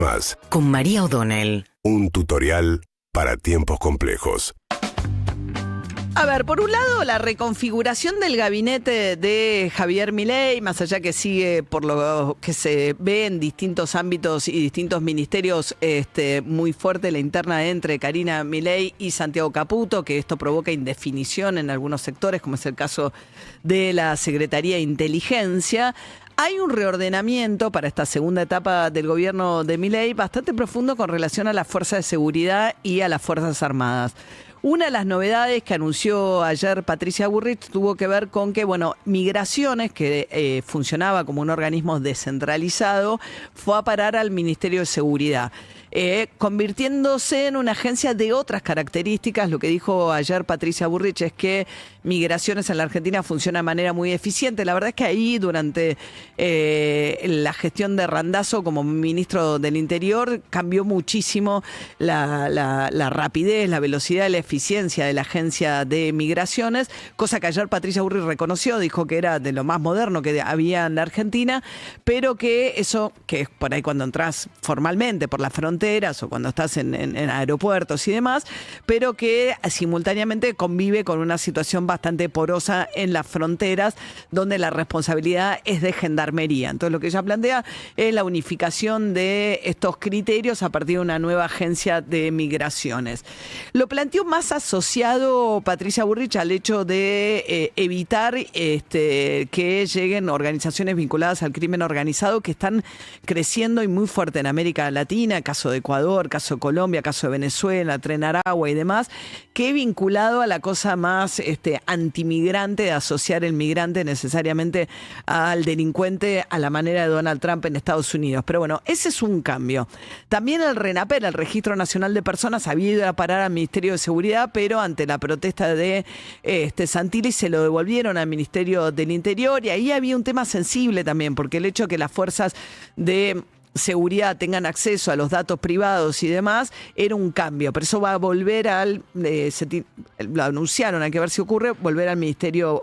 Más. Con María O'Donnell. Un tutorial para tiempos complejos. A ver, por un lado, la reconfiguración del gabinete de Javier Milei, más allá que sigue por lo que se ve en distintos ámbitos y distintos ministerios, muy fuerte la interna entre Karina Milei y Santiago Caputo, que esto provoca indefinición en algunos sectores, como es el caso de la Secretaría de Inteligencia. Hay un reordenamiento para esta segunda etapa del gobierno de Milei bastante profundo con relación a las fuerzas de seguridad y a las Fuerzas Armadas. Una de las novedades que anunció ayer Patricia Bullrich tuvo que ver con que, Migraciones, que funcionaba como un organismo descentralizado, fue a parar al Ministerio de Seguridad, convirtiéndose en una agencia de otras características. Lo que dijo ayer Patricia Bullrich es que Migraciones en la Argentina funciona de manera muy eficiente. La verdad es que ahí, durante la gestión de Randazzo como ministro del Interior, cambió muchísimo la rapidez, la velocidad y la eficiencia de la agencia de Migraciones, cosa que ayer Patricia Bullrich reconoció, dijo que era de lo más moderno que había en la Argentina, pero que eso, que es por ahí cuando entras formalmente por las fronteras o cuando estás en aeropuertos y demás, pero que simultáneamente convive con una situación bastante porosa en las fronteras, donde la responsabilidad es de gendarmería. Entonces, lo que ella plantea es la unificación de estos criterios a partir de una nueva agencia de migraciones. Lo planteó más asociado Patricia Bullrich al hecho de evitar que lleguen organizaciones vinculadas al crimen organizado, que están creciendo y muy fuerte en América Latina, caso de Ecuador, caso de Colombia, caso de Venezuela, Tren Aragua y demás, que vinculado a la cosa más antimigrante, de asociar el migrante necesariamente al delincuente a la manera de Donald Trump en Estados Unidos. Pero bueno, ese es un cambio. También el RENAPER, el Registro Nacional de Personas, había ido a parar al Ministerio de Seguridad, pero ante la protesta de Santilli se lo devolvieron al Ministerio del Interior, y ahí había un tema sensible también, porque el hecho de que las fuerzas de seguridad tengan acceso a los datos privados y demás, era un cambio. Pero eso va a volver lo anunciaron, hay que ver si ocurre, volver al ministerio,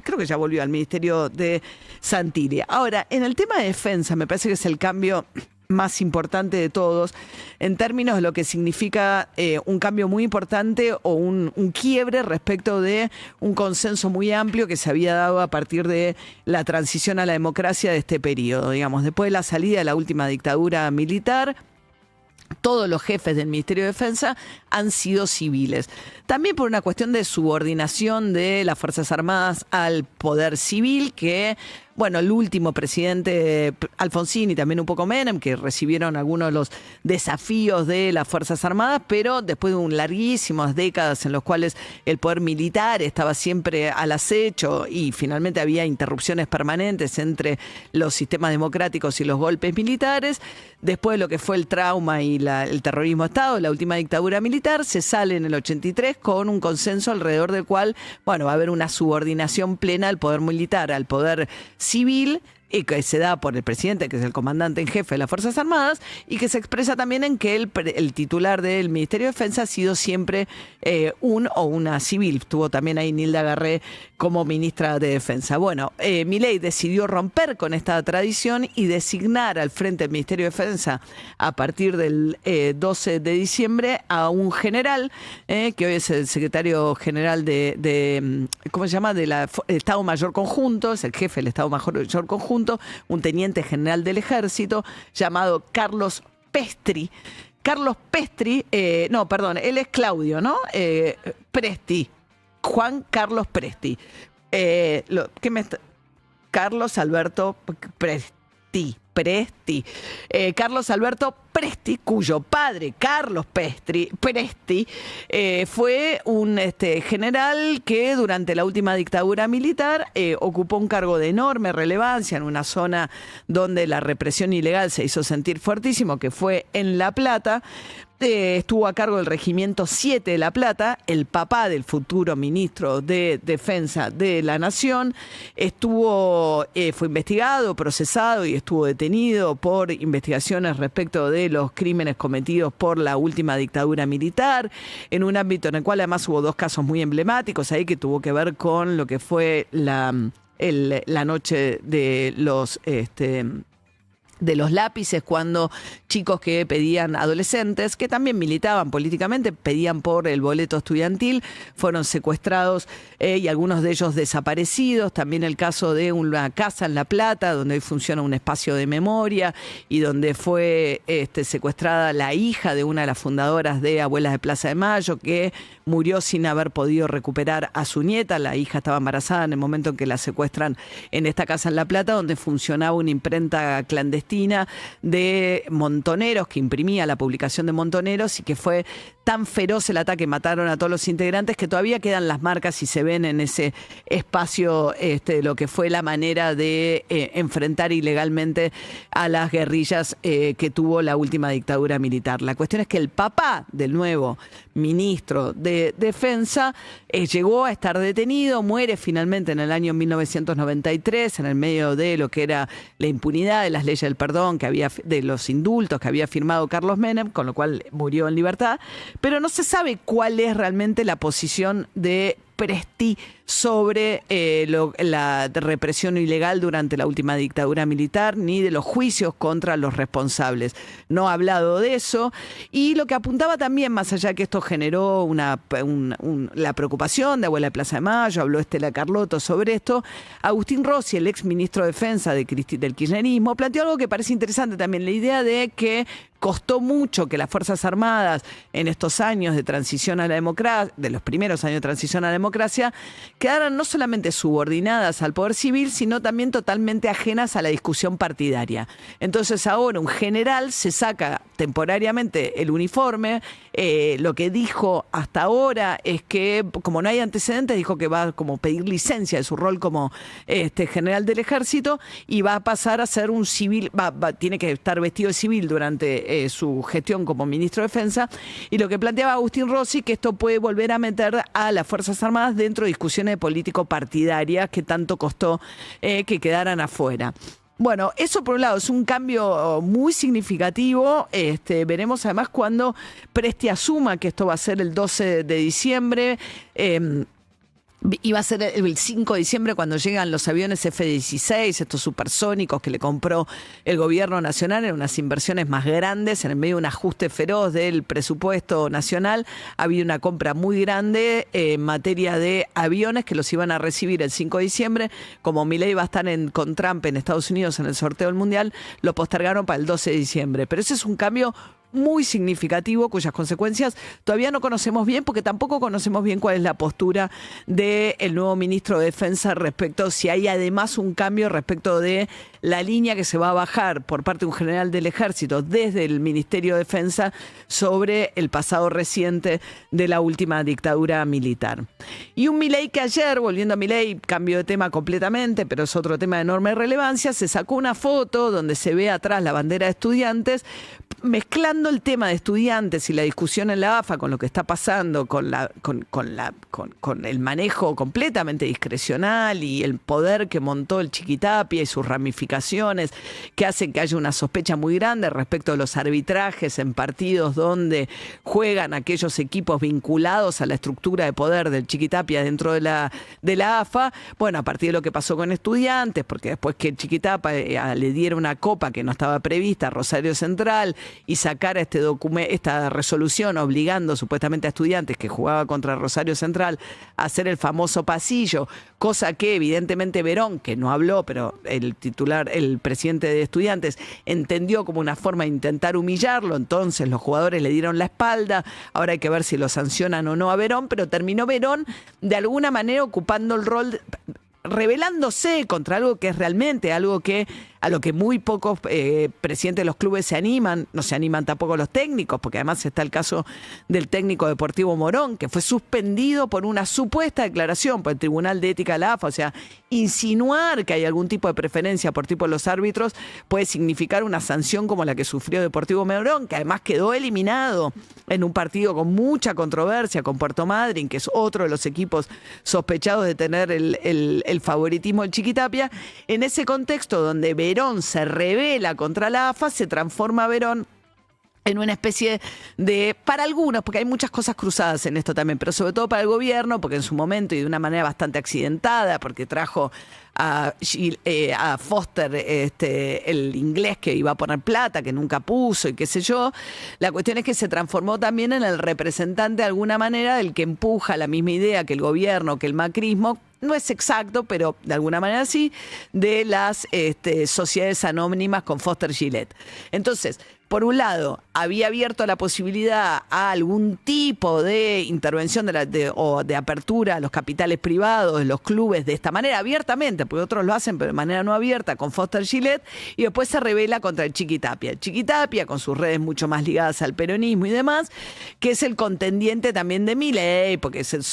creo que ya volvió al Ministerio de Santilli. Ahora, en el tema de defensa, me parece que es el cambio más importante de todos, en términos de lo que significa un cambio muy importante o un quiebre respecto de un consenso muy amplio que se había dado a partir de la transición a la democracia de este periodo. Digamos, después de la salida de la última dictadura militar, todos los jefes del Ministerio de Defensa han sido civiles. También por una cuestión de subordinación de las Fuerzas Armadas al poder civil, que el último presidente Alfonsín y también un poco Menem, que recibieron algunos de los desafíos de las Fuerzas Armadas, pero después de larguísimas décadas en los cuales el poder militar estaba siempre al acecho y finalmente había interrupciones permanentes entre los sistemas democráticos y los golpes militares, después de lo que fue el trauma y el terrorismo de Estado, la última dictadura militar, se sale en el 83 con un consenso alrededor del cual, va a haber una subordinación plena al poder militar, al poder civil, y que se da por el presidente, que es el comandante en jefe de las Fuerzas Armadas, y que se expresa también en que el titular del Ministerio de Defensa ha sido siempre un o una civil. Tuvo también ahí Nilda Garré como ministra de Defensa. Milei decidió romper con esta tradición y designar al frente del Ministerio de Defensa a partir del 12 de diciembre a un general, que hoy es el secretario general de ¿cómo se llama? Del Estado Mayor Conjunto, es el jefe del Estado Mayor Conjunto, un teniente general del Ejército llamado Carlos Pestri. Él es Claudio, ¿no? Presti. Juan Carlos Presti. Carlos Alberto Presti. Carlos Alberto Presti, cuyo padre, Carlos Presti, fue un general que durante la última dictadura militar ocupó un cargo de enorme relevancia en una zona donde la represión ilegal se hizo sentir fuertísimo, que fue en La Plata. Estuvo a cargo del Regimiento 7 de La Plata, el papá del futuro ministro de Defensa de la Nación. Fue investigado, procesado y estuvo detenido por investigaciones respecto de los crímenes cometidos por la última dictadura militar, en un ámbito en el cual además hubo dos casos muy emblemáticos ahí que tuvo que ver con lo que fue la noche de los de los lápices cuando chicos que pedían, adolescentes que también militaban políticamente, pedían por el boleto estudiantil, fueron secuestrados y algunos de ellos desaparecidos. También el caso de una casa en La Plata donde hoy funciona un espacio de memoria y donde fue secuestrada la hija de una de las fundadoras de Abuelas de Plaza de Mayo, que murió sin haber podido recuperar a su nieta. La hija estaba embarazada en el momento en que la secuestran en esta casa en La Plata, donde funcionaba una imprenta clandestina de Montoneros, que imprimía la publicación de Montoneros, y que fue tan feroz el ataque, mataron a todos los integrantes, que todavía quedan las marcas y se ven en ese espacio lo que fue la manera de enfrentar ilegalmente a las guerrillas que tuvo la última dictadura militar. La cuestión es que el papá del nuevo ministro de Defensa llegó a estar detenido, muere finalmente en el año 1993, en el medio de lo que era la impunidad de las leyes del perdón, de los indultos que había firmado Carlos Menem, con lo cual murió en libertad, pero no se sabe cuál es realmente la posición de Presti sobre la represión ilegal durante la última dictadura militar, ni de los juicios contra los responsables. No ha hablado de eso. Y lo que apuntaba también, más allá que esto generó la preocupación de Abuela de Plaza de Mayo, habló Estela Carlotto sobre esto, Agustín Rossi, el ex ministro de Defensa del kirchnerismo, planteó algo que parece interesante también, la idea de que costó mucho que las Fuerzas Armadas en estos años de transición a la democracia, de los primeros años de transición a la democracia, quedaran no solamente subordinadas al poder civil, sino también totalmente ajenas a la discusión partidaria. Entonces ahora un general se saca temporariamente el uniforme, lo que dijo hasta ahora es que, como no hay antecedentes, dijo que va a como pedir licencia de su rol como general del ejército y va a pasar a ser un civil, tiene que estar vestido de civil durante su gestión como ministro de Defensa, y lo que planteaba Agustín Rossi, que esto puede volver a meter a las Fuerzas Armadas dentro de discusiones político-partidarias que tanto costó que quedaran afuera. Bueno, eso por un lado es un cambio muy significativo. Veremos además cuando Presti asuma, que esto va a ser el 12 de diciembre, iba a ser el 5 de diciembre cuando llegan los aviones F-16, estos supersónicos que le compró el gobierno nacional en unas inversiones más grandes, en el medio de un ajuste feroz del presupuesto nacional. Había una compra muy grande en materia de aviones que los iban a recibir el 5 de diciembre. Como Milei va a estar con Trump en Estados Unidos en el sorteo del Mundial, lo postergaron para el 12 de diciembre. Pero ese es un cambio muy significativo, cuyas consecuencias todavía no conocemos bien, porque tampoco conocemos bien cuál es la postura del nuevo ministro de Defensa respecto, si hay además un cambio respecto de la línea que se va a bajar por parte de un general del ejército desde el Ministerio de Defensa sobre el pasado reciente de la última dictadura militar. Y un Milei que ayer, volviendo a Milei, cambio de tema completamente, pero es otro tema de enorme relevancia, se sacó una foto donde se ve atrás la bandera de Estudiantes, mezclando el tema de estudiantes y la discusión en la AFA con lo que está pasando con el manejo completamente discrecional y el poder que montó el Chiquitapia y sus ramificaciones que hacen que haya una sospecha muy grande respecto de los arbitrajes en partidos donde juegan aquellos equipos vinculados a la estructura de poder del Chiquitapia dentro de la AFA. Bueno, a partir de lo que pasó con Estudiantes, porque después que el Chiquitapia le diera una copa que no estaba prevista a Rosario Central y sacara esta resolución obligando supuestamente a Estudiantes, que jugaba contra Rosario Central, a hacer el famoso pasillo, cosa que evidentemente Verón, que no habló, pero el presidente de Estudiantes, entendió como una forma de intentar humillarlo. Entonces los jugadores le dieron la espalda. Ahora hay que ver si lo sancionan o no a Verón, pero terminó Verón de alguna manera ocupando el rol, rebelándose contra algo que es realmente algo a lo que muy pocos presidentes de los clubes se animan. No se animan tampoco los técnicos, porque además está el caso del técnico deportivo Morón, que fue suspendido por una supuesta declaración por el Tribunal de Ética de la AFA. O sea, insinuar que hay algún tipo de preferencia por tipo de los árbitros puede significar una sanción como la que sufrió Deportivo Morón, que además quedó eliminado en un partido con mucha controversia con Puerto Madryn, que es otro de los equipos sospechados de tener el favoritismo del Chiquitapia. En ese contexto donde Verón se rebela contra la AFA, se transforma Verón en una especie de, para algunos, porque hay muchas cosas cruzadas en esto también, pero sobre todo para el gobierno, porque en su momento y de una manera bastante accidentada, porque trajo a Foster el inglés que iba a poner plata, que nunca puso y qué sé yo. La cuestión es que se transformó también en el representante de alguna manera del que empuja la misma idea que el gobierno, que el macrismo. No es exacto, pero de alguna manera sí, de las sociedades anónimas con Foster Gillette. Entonces, por un lado, había abierto la posibilidad a algún tipo de intervención o de apertura a los capitales privados, de los clubes, de esta manera, abiertamente, porque otros lo hacen, pero de manera no abierta, con Foster Gillette, y después se revela contra el Chiquitapia. El Chiquitapia, con sus redes mucho más ligadas al peronismo y demás, que es el contendiente también de Milei, porque es el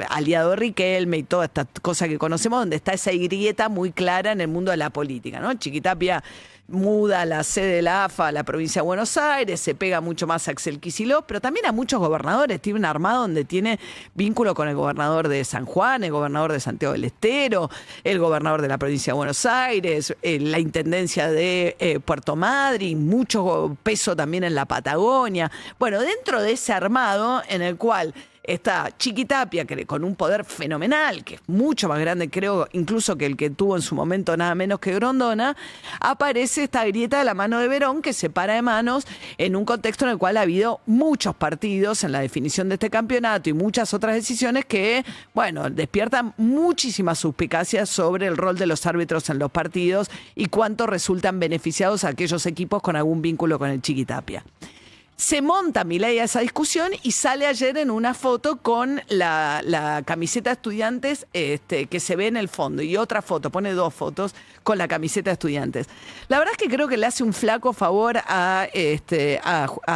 aliado de Riquelme y toda esta cosa que conocemos, donde está esa grieta muy clara en el mundo de la política, ¿no? Chiquitapia muda la sede de la AFA a la provincia de Buenos Aires, se pega mucho más a Axel Kicillof, pero también a muchos gobernadores. Tiene un armado donde tiene vínculo con el gobernador de San Juan, el gobernador de Santiago del Estero, el gobernador de la provincia de Buenos Aires, la intendencia de Puerto Madryn, mucho peso también en la Patagonia. Bueno, dentro de ese armado en el cual está Chiquitapia, que con un poder fenomenal, que es mucho más grande, creo, incluso que el que tuvo en su momento nada menos que Grondona, aparece esta grieta de la mano de Verón, que se para de manos en un contexto en el cual ha habido muchos partidos en la definición de este campeonato y muchas otras decisiones que, bueno, despiertan muchísimas suspicacias sobre el rol de los árbitros en los partidos y cuánto resultan beneficiados a aquellos equipos con algún vínculo con el Chiquitapia. Se monta Milei a esa discusión y sale ayer en una foto con la camiseta de Estudiantes que se ve en el fondo, y otra foto, pone 2 fotos con la camiseta de Estudiantes. La verdad es que creo que le hace un flaco favor a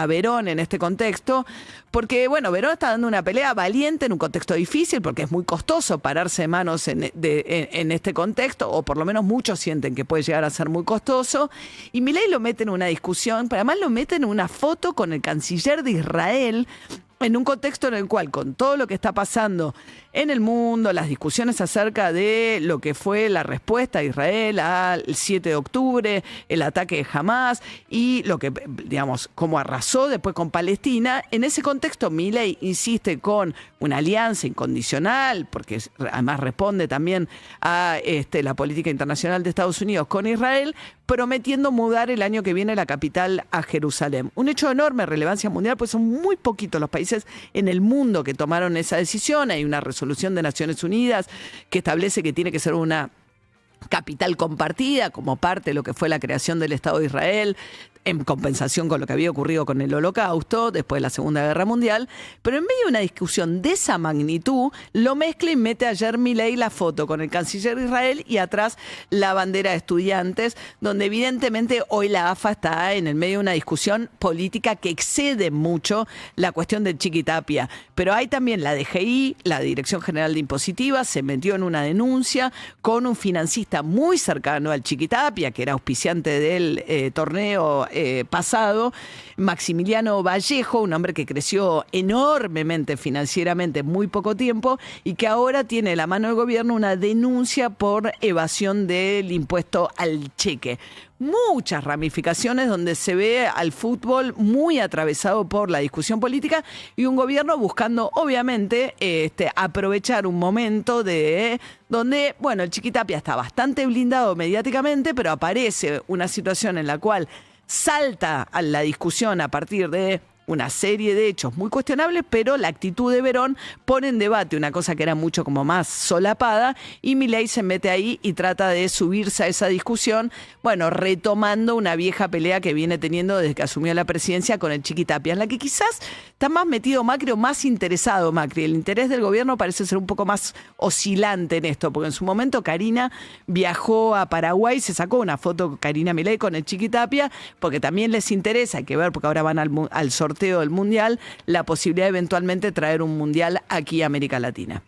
Verón en este contexto, porque, bueno, Verón está dando una pelea valiente en un contexto difícil, porque es muy costoso pararse de manos en este contexto, o por lo menos muchos sienten que puede llegar a ser muy costoso, y Milei lo mete en una discusión, pero además lo mete en una foto con el canciller de Israel, en un contexto en el cual, con todo lo que está pasando en el mundo, las discusiones acerca de lo que fue la respuesta de Israel al 7 de octubre, el ataque de Hamás y lo que, digamos, cómo arrasó después con Palestina, en ese contexto Milei insiste con una alianza incondicional, porque además responde también a la política internacional de Estados Unidos con Israel, prometiendo mudar el año que viene la capital a Jerusalén. Un hecho de enorme relevancia mundial, pues son muy poquitos los países en el mundo que tomaron esa decisión. Hay una resolución de Naciones Unidas que establece que tiene que ser una capital compartida como parte de lo que fue la creación del Estado de Israel, en compensación con lo que había ocurrido con el Holocausto después de la Segunda Guerra Mundial, pero en medio de una discusión de esa magnitud, lo mezcla y mete ayer Milei la foto con el canciller de Israel y atrás la bandera de Estudiantes, donde evidentemente hoy la AFA está en el medio de una discusión política que excede mucho la cuestión del Chiquitapia, pero hay también la DGI, la Dirección General de Impositivas, se metió en una denuncia con un financista muy cercano al Chiquitapia, que era auspiciante del torneo pasado, Maximiliano Vallejo, un hombre que creció enormemente financieramente en muy poco tiempo y que ahora tiene en la mano del gobierno una denuncia por evasión del impuesto al cheque. Muchas ramificaciones donde se ve al fútbol muy atravesado por la discusión política y un gobierno buscando, obviamente, aprovechar un momento donde, bueno, el Chiquitapia está bastante blindado mediáticamente, pero aparece una situación en la cual salta a la discusión a partir de una serie de hechos muy cuestionables, pero la actitud de Verón pone en debate una cosa que era mucho como más solapada y Milei se mete ahí y trata de subirse a esa discusión, bueno, retomando una vieja pelea que viene teniendo desde que asumió la presidencia con el Chiquitapia, en la que quizás está más metido Macri o más interesado Macri. El interés del gobierno parece ser un poco más oscilante en esto, porque en su momento Karina viajó a Paraguay, se sacó una foto Karina Milei con el Chiquitapia, porque también les interesa, hay que ver, porque ahora van al sorteo del Mundial, la posibilidad de eventualmente traer un Mundial aquí a América Latina.